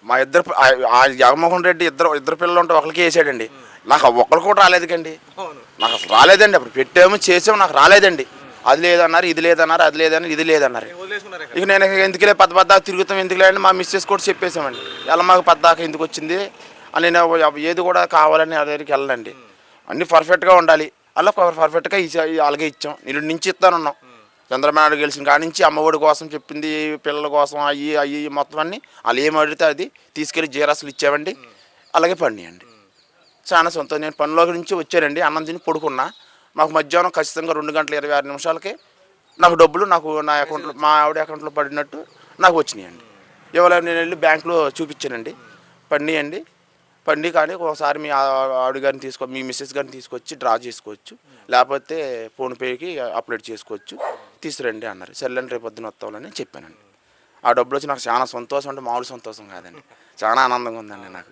మా ఇద్దరు ఆ జగన్మోహన్ రెడ్డి ఇద్దరు పిల్లలు ఉంటే ఒకరికి వేసాడండి. నాకు ఒకరు కూడా రాలేదు కండి. నాకు అసలు రాలేదండి. అప్పుడు పెట్టాము చేసాము నాకు రాలేదండి. అది లేదన్నారు, ఇది లేదన్నారు, అది లేదన్నారు, ఇది లేదన్నారు. ఇక నేను ఎందుకులే పద్దాక తిరుగుతాం ఎందుకులే అని మా మిస్సెస్ కూడా చెప్పేసామండి. ఎలా మాకు పద్దాక ఎందుకు వచ్చింది అని నేను ఏది కూడా కావాలని ఆ దగ్గరికి వెళ్ళండి. అన్నీ పర్ఫెక్ట్గా ఉండాలి. అలా పర్ఫెక్ట్గా అలాగే ఇచ్చాం. నేను నుంచి ఇస్తానున్నాం. చంద్రబాబు నాయుడు గెలిచిన కాడి నుంచి అమ్మఒడి కోసం చెప్పింది, పిల్లల కోసం అయ్యి మొత్తం అన్నీ వాళ్ళు ఏమి అడిగితే అది తీసుకెళ్ళి జీరాసులు ఇచ్చామండి. అలాగే పండియండి. చాలా సంతోషం. నేను పనిలో నుంచి వచ్చానండి. అన్నం తిని పడుకున్నా. మాకు మధ్యాహ్నం ఖచ్చితంగా 2:26 నాకు డబ్బులు నా అకౌంట్లో మా ఆవిడ అకౌంట్లో పడినట్టు నాకు వచ్చినాయండి. ఇవాళ నేను వెళ్ళి బ్యాంకులో చూపించానండి. పండి కానీ ఒకసారి మీ ఆవిడ గారిని మీ మిస్సెస్ గారిని తీసుకొచ్చి డ్రా చేసుకోవచ్చు, లేకపోతే ఫోన్పేకి అప్లోడ్ చేసుకోవచ్చు, తీసుకురండి అన్నారు. సర్లేండి రేపు పొద్దున వస్తామని చెప్పానండి. ఆ డబ్బులు వచ్చి నాకు చాలా సంతోషం అంటే మామూలు సంతోషం కాదండి. చాలా ఆనందంగా ఉందండి నాకు.